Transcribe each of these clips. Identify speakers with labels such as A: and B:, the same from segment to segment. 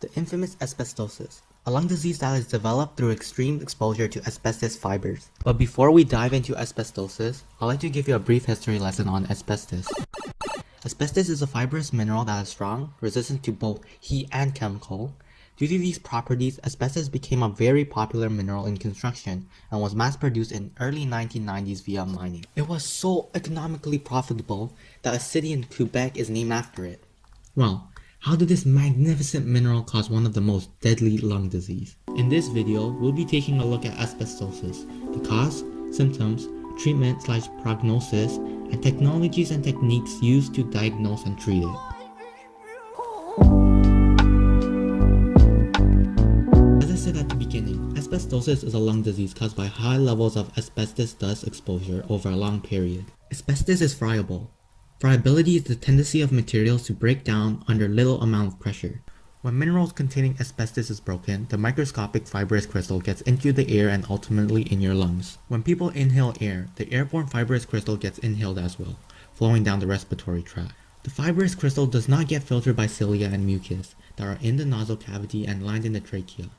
A: The infamous asbestosis, a lung disease that is developed through extreme exposure to asbestos fibers. But before we dive into asbestosis, I'd like to give you a brief history lesson on asbestos. Asbestos is a fibrous mineral that is strong, resistant to both heat and chemical. Due to these properties, asbestos became a very popular mineral in construction and was mass-produced in early 1990s via mining. It was so economically profitable that a city in Quebec is named after it. Well, how did this magnificent mineral cause one of the most deadly lung disease? In this video, we'll be taking a look at asbestosis, the cause, symptoms, treatment/prognosis, and technologies and techniques used to diagnose and treat it. As I said at the beginning, asbestosis is a lung disease caused by high levels of asbestos dust exposure over a long period. Asbestos is friable. Friability is the tendency of materials to break down under little amount of pressure. When minerals containing asbestos is broken, the microscopic fibrous crystal gets into the air and ultimately in your lungs. When people inhale air, the airborne fibrous crystal gets inhaled as well, flowing down the respiratory tract. The fibrous crystal does not get filtered by cilia and mucus that are in the nasal cavity and lined in the trachea.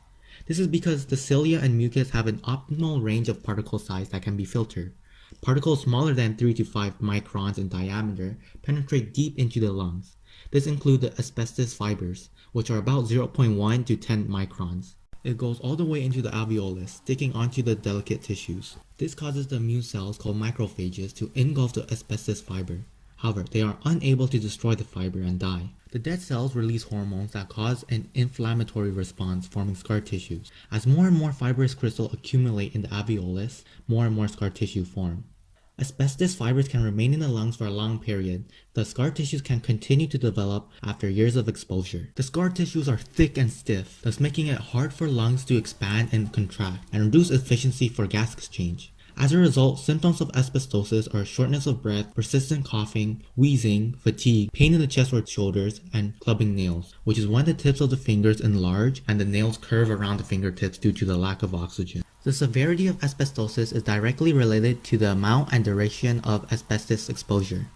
A: This is because the cilia and mucus have an optimal range of particle size that can be filtered. Particles smaller than 3 to 5 microns in diameter penetrate deep into the lungs. This includes the asbestos fibers, which are about 0.1 to 10 microns. It goes all the way into the alveolus, sticking onto the delicate tissues. This causes the immune cells called macrophages to engulf the asbestos fiber. However, they are unable to destroy the fiber and die. The dead cells release hormones that cause an inflammatory response, forming scar tissues. As more and more fibrous crystals accumulate in the alveolus, more and more scar tissue form. Asbestos fibers can remain in the lungs for a long period. The scar tissues can continue to develop after years of exposure. The scar tissues are thick and stiff, thus making it hard for lungs to expand and contract, and reduce efficiency for gas exchange. As a result, symptoms of asbestosis are shortness of breath, persistent coughing, wheezing, fatigue, pain in the chest or shoulders, and clubbing nails, which is when the tips of the fingers enlarge and the nails curve around the fingertips due to the lack of oxygen. The severity of asbestosis is directly related to the amount and duration of asbestos exposure.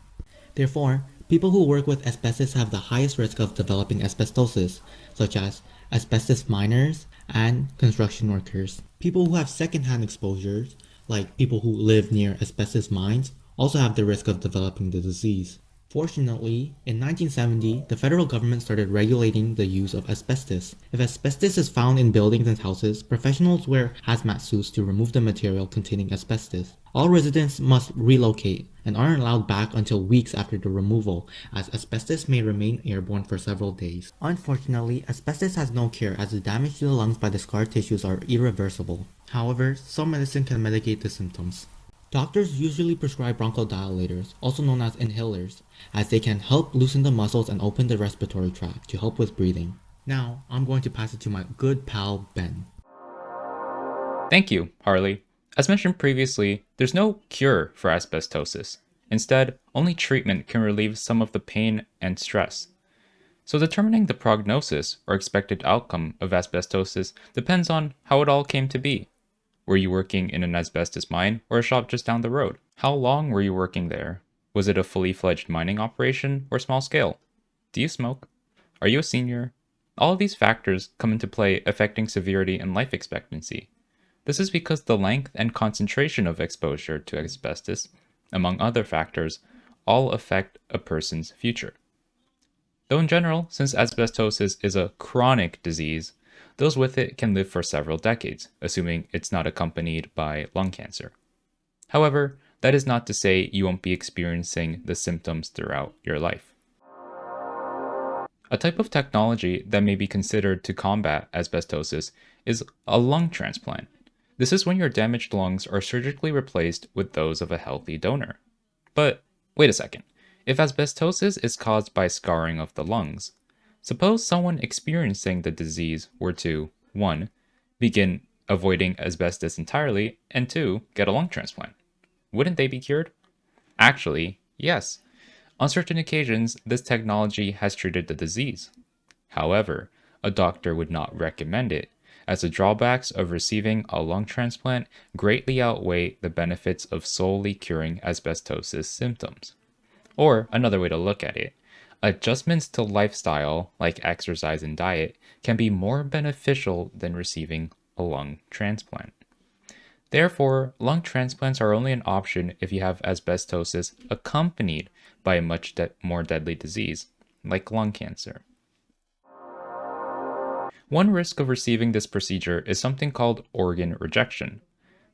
A: Therefore, people who work with asbestos have the highest risk of developing asbestosis, such as asbestos miners and construction workers. People who have secondhand exposures, like people who live near asbestos mines, also have the risk of developing the disease. Fortunately, in 1970, the federal government started regulating the use of asbestos. If asbestos is found in buildings and houses, professionals wear hazmat suits to remove the material containing asbestos. All residents must relocate and aren't allowed back until weeks after the removal, as asbestos may remain airborne for several days. Unfortunately, asbestos has no cure as the damage to the lungs by the scar tissues are irreversible. However, some medicine can mitigate the symptoms. Doctors usually prescribe bronchodilators, also known as inhalers, as they can help loosen the muscles and open the respiratory tract to help with breathing. Now, I'm going to pass it to my good pal, Ben.
B: Thank you, Harley. As mentioned previously, there's no cure for asbestosis. Instead, only treatment can relieve some of the pain and stress. So determining the prognosis or expected outcome of asbestosis depends on how it all came to be. Were you working in an asbestos mine or a shop just down the road? How long were you working there? Was it a fully fledged mining operation or small scale? Do you smoke? Are you a senior? All of these factors come into play, affecting severity and life expectancy. This is because the length and concentration of exposure to asbestos, among other factors, all affect a person's future. Though in general, since asbestosis is a chronic disease, those with it can live for several decades, assuming it's not accompanied by lung cancer. However, that is not to say you won't be experiencing the symptoms throughout your life. A type of technology that may be considered to combat asbestosis is a lung transplant. This is when your damaged lungs are surgically replaced with those of a healthy donor. But wait a second. If asbestosis is caused by scarring of the lungs, suppose someone experiencing the disease were to 1. Begin avoiding asbestos entirely, and 2. Get a lung transplant. Wouldn't they be cured? Actually, yes. On certain occasions, this technology has treated the disease. However, a doctor would not recommend it, as the drawbacks of receiving a lung transplant greatly outweigh the benefits of solely curing asbestosis symptoms. Or, another way to look at it, Adjustments to lifestyle, like exercise and diet, can be more beneficial than receiving a lung transplant. Therefore, lung transplants are only an option if you have asbestosis accompanied by a much more deadly disease, like lung cancer. One risk of receiving this procedure is something called organ rejection.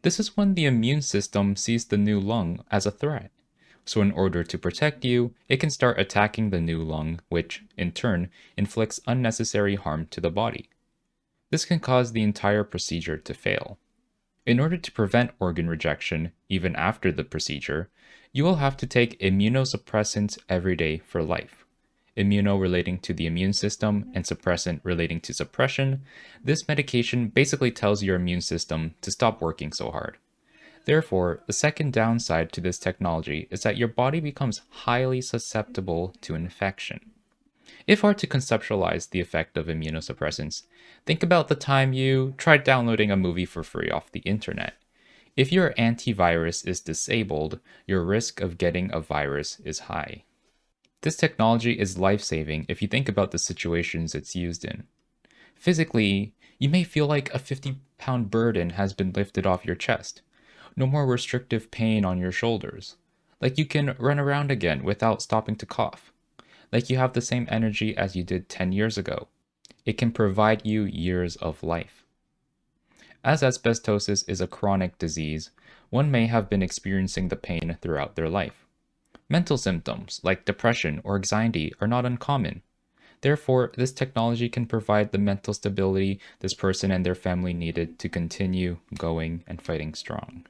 B: This is when the immune system sees the new lung as a threat. So, in order to protect you, it can start attacking the new lung, which, in turn, inflicts unnecessary harm to the body. This can cause the entire procedure to fail. In order to prevent organ rejection, even after the procedure, you will have to take immunosuppressants every day for life. Immuno relating to the immune system and suppressant relating to suppression, this medication basically tells your immune system to stop working so hard. Therefore, the second downside to this technology is that your body becomes highly susceptible to infection. If hard to conceptualize the effect of immunosuppressants, think about the time you tried downloading a movie for free off the internet. If your antivirus is disabled, your risk of getting a virus is high. This technology is life-saving if you think about the situations it's used in. Physically, you may feel like a 50-pound burden has been lifted off your chest. No more restrictive pain on your shoulders. Like you can run around again without stopping to cough. Like you have the same energy as you did 10 years ago. It can provide you years of life. As asbestosis is a chronic disease, one may have been experiencing the pain throughout their life. Mental symptoms like depression or anxiety are not uncommon. Therefore, this technology can provide the mental stability this person and their family needed to continue going and fighting strong.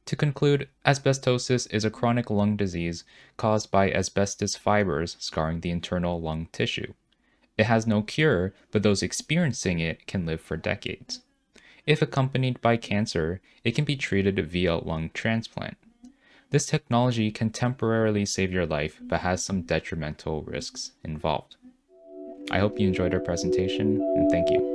B: To conclude, asbestosis is a chronic lung disease caused by asbestos fibers scarring the internal lung tissue. It has no cure, but those experiencing it can live for decades. If accompanied by cancer, it can be treated via lung transplant. This technology can temporarily save your life, but has some detrimental risks involved. I hope you enjoyed our presentation, and thank you.